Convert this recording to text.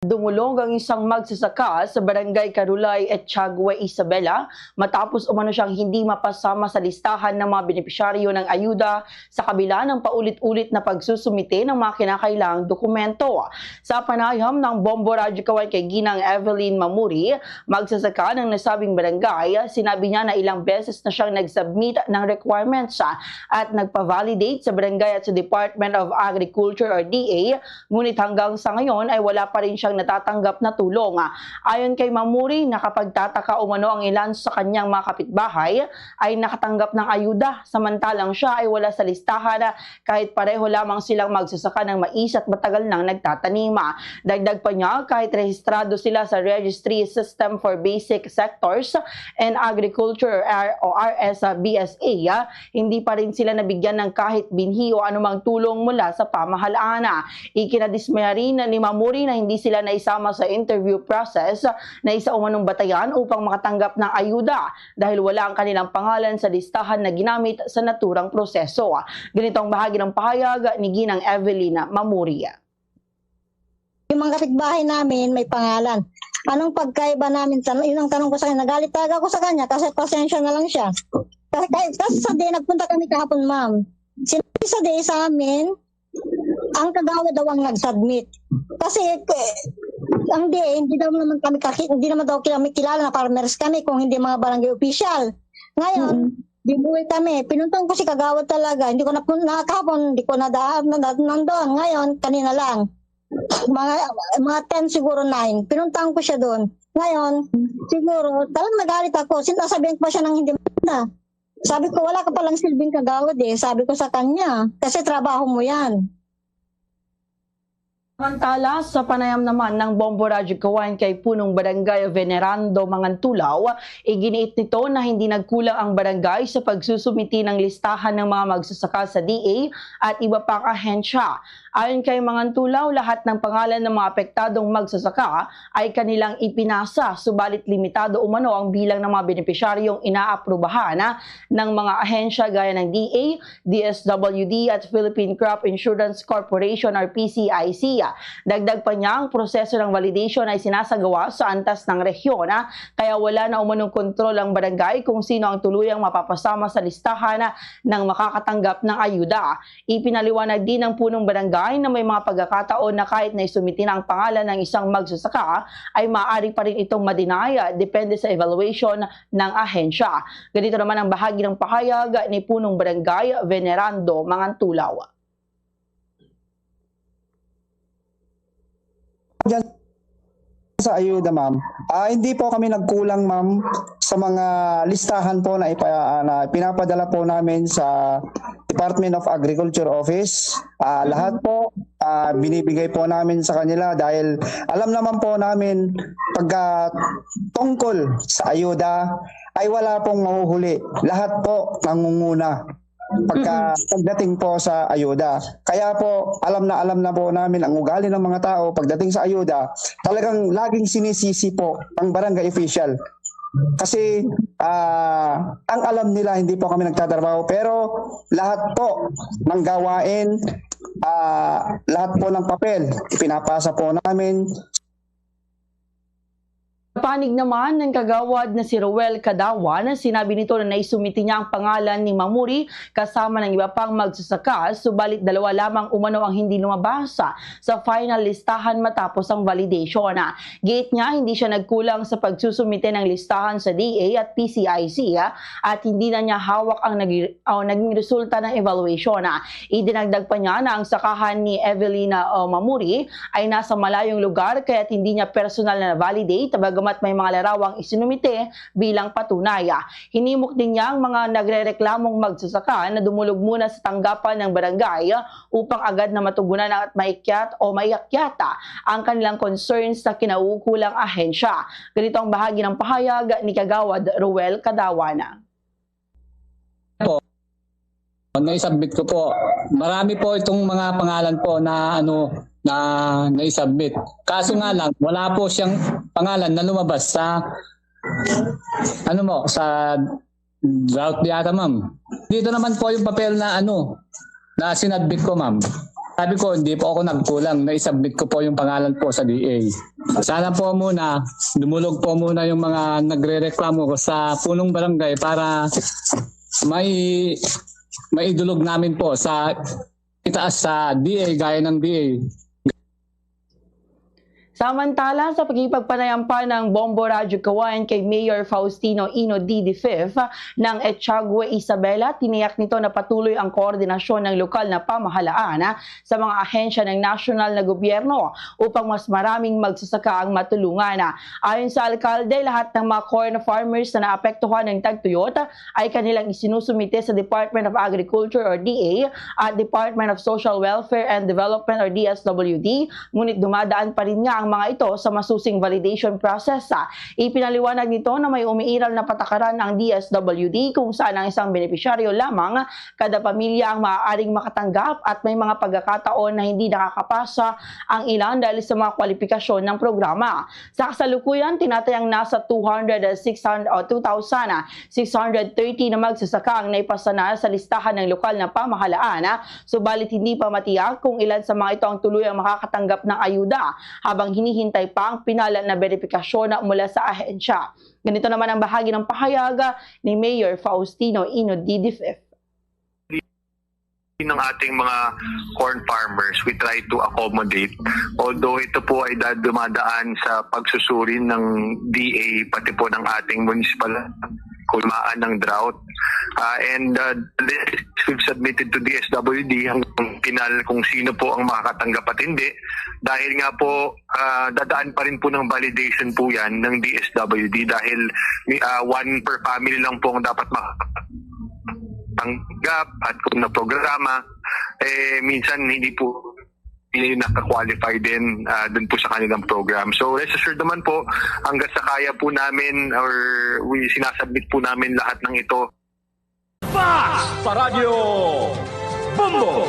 Dumulog ang isang magsasaka sa barangay Carulay at Tiague, Isabela matapos umano siyang hindi mapasama sa listahan ng mga benepisyaryo ng ayuda sa kabila ng paulit-ulit na pagsusumite ng mga kinakailangang dokumento. Sa panayam ng Bombo Radyo Kawan kay Ginang Evelyn Mamuri, magsasaka ng nasabing barangay, sinabi niya na ilang beses na siyang nag-submit ng requirements at nagpa-validate sa barangay at sa Department of Agriculture or DA, ngunit hanggang sa ngayon ay wala pa rin siyang natatanggap na tulong. Ayon kay Mamuri, nakapagtataka umano ang ilan sa kanyang mga kapitbahay ay nakatanggap ng ayuda samantalang siya ay wala sa listahan kahit pareho lamang silang magsasaka ng mais at matagal nang nagtatanima. Dagdag pa niya, kahit rehistrado sila sa Registry System for Basic Sectors and Agriculture o RSBSA, hindi pa rin sila nabigyan ng kahit binhi o anumang tulong mula sa pamahalaan. Ikinadismaya rin ni Mamuri na hindi sila naisama sa interview process na isa umanong batayan upang makatanggap ng ayuda dahil wala ang kanilang pangalan sa listahan na ginamit sa naturang proseso. Ganito ang bahagi ng pahayag ni Ginang Evelyn Mamuri. Yung mga kapitbahay namin may pangalan. Anong pagkaiba namin? Yun ang tanong ko sa kanya. Nagalit talaga ako sa kanya kasi pasensya na lang siya. Kasi sa day, nagpunta kami kahapon, ma'am. Sinabi sa day sa amin, ang kagawa daw ang nag-submit. Kasi ang day, hindi naman daw kami kilala na farmers kami kung hindi mga barangay official. Ngayon, bibuhay kami. Pinuntang ko si kagawad talaga. Hindi ko nakahapon, hindi ko nadaan nandoon. Ngayon, kanina lang. Mga 10 siguro 9. Pinuntang ko siya doon. Ngayon, siguro, talagang nagalit ako. Sinasabihan ko pa siya ng hindi maganda. Sabi ko, wala ka palang silbing kagawad eh. Sabi ko sa kanya, kasi trabaho mo yan. Samantala, sa panayam naman ng Bombo Radyo Kawan kay punong barangay Venerando Mangantulaw, iginiit nito na hindi nagkulang ang barangay sa pagsusumiti ng listahan ng mga magsasaka sa DA at iba pang ahensya. Ayon kay Mangantulaw, lahat ng pangalan ng mga apektadong magsasaka ay kanilang ipinasa, subalit limitado umano ang bilang ng mga benepisyaryong inaaprubahan ng mga ahensya gaya ng DA, DSWD at Philippine Crop Insurance Corporation or PCIC. Dagdag pa niya, ang proseso ng validation ay sinasagawa sa antas ng rehiyon, kaya wala na umanong kontrol ang barangay kung sino ang tuluyang mapapasama sa listahan ng makakatanggap ng ayuda. Ipinaliwanag din ng punong barangay na may mga pagkakataon na kahit na isumiti na ang pangalan ng isang magsasaka ay maaari pa rin itong madinaya depende sa evaluation ng ahensya. Ganito naman ang bahagi ng pahayag ni punong barangay Venerando Mangantulaw. Sa ayuda, ma'am. Hindi po kami nagkulang, ma'am, sa mga listahan po na pinapadala po namin sa Department of Agriculture Office. Lahat po binibigay po namin sa kanila dahil alam naman po namin pagka tungkol sa ayuda ay wala pong mahuhuli. Lahat po nangunguna pagdating po sa ayuda. Kaya po, alam na po namin ang ugali ng mga tao pagdating sa ayuda, talagang laging sinisisi po ang barangay official. Kasi ang alam nila, hindi po kami nagtatrabaho, pero lahat po ng gawain, lahat po ng papel, pinapasa po namin. Panig naman ng kagawad na si Roel Cadawan, sinabi nito na naisumiti niya ang pangalan ni Mamuri kasama ng iba pang magsasaka, subalit dalawa lamang umano ang hindi lumabasa sa final listahan matapos ang validation. Gate niya, hindi siya nagkulang sa pagsusumite ng listahan sa DA at PCIC at hindi na niya hawak ang naging resulta ng evaluation. Idinagdag pa niya na ang sakahan ni Evelyn Mamuri ay nasa malayong lugar kaya't hindi niya personal na validate bagamat may mga larawang isinumite bilang patunay. Hinimok din niya ang mga nagrereklamong magsasaka na dumulog muna sa tanggapan ng barangay upang agad na matugunan at maiakyat ang kanilang concerns sa kinaukulang ahensya. Ganito ang bahagi ng pahayag ni Kagawad Roel Cadawan. Na-submit ko po. Marami po itong mga pangalan po na na-submit. Kaso nga lang, wala po siyang pangalan na lumabas sa sa drought yata, ma'am. Dito naman po yung papel na na sinadmit ko, ma'am. sabi ko, hindi po ako nagkulang. Na-submit ko po yung pangalan po sa DA. Sana po muna, dumulog po muna yung mga nagre-reklamo ko sa punong barangay para maidulog namin po sa itaas sa DA, gaya ng DA. Samantala, sa pagkipagpanayampa ng Bombo Radyo Kawayan kay Mayor Faustino Ino D. V. ng Etiagüe, Isabela, tiniyak nito na patuloy ang koordinasyon ng lokal na pamahalaan sa mga ahensya ng nasyonal na gobyerno upang mas maraming magsasaka ang matulungan. Ayon sa alkalde, lahat ng mga corn farmers na naapektuhan ng tagtuyot ay kanilang isinusumite sa Department of Agriculture or DA at Department of Social Welfare and Development or DSWD, ngunit dumadaan pa rin nga ang mga ito sa masusing validation process. Ipinaliwanag nito na may umiiral na patakaran ng DSWD kung saan ang isang benepisyaryo lamang kada pamilya ang maaaring makatanggap at may mga pagkakataon na hindi nakakapasa ang ilan dahil sa mga kwalifikasyon ng programa. Sa kasalukuyan, tinatayang nasa 2,630 na magsasaka ang naipasana sa listahan ng lokal na pamahalaan, subalit hindi pa matiyak kung ilan sa mga ito ang tuluyang makakatanggap ng ayuda habang hinihintay pa ang pinala na verifikasyon mula sa ahensya. Ganito naman ang bahagi ng pahayag ni Mayor Faustino Ino D. V. ng ating mga corn farmers, we try to accommodate. Although ito po ay dumadaan sa pagsusuri ng DA, pati po ng ating municipal kulmaan ng drought. And the list we've submitted to DSWD hanggang final kung sino po ang makakatanggap at hindi. Dahil nga po, dadaan pa rin po ng validation po yan ng DSWD dahil one per family lang po ang dapat tanggap at kung na programa, minsan hindi po naka-qualify din dun po sa kanilang program. So rest assured naman po, hanggang sa kaya po namin or sinasubmit po namin lahat ng ito. Fast sa radyo Bombo!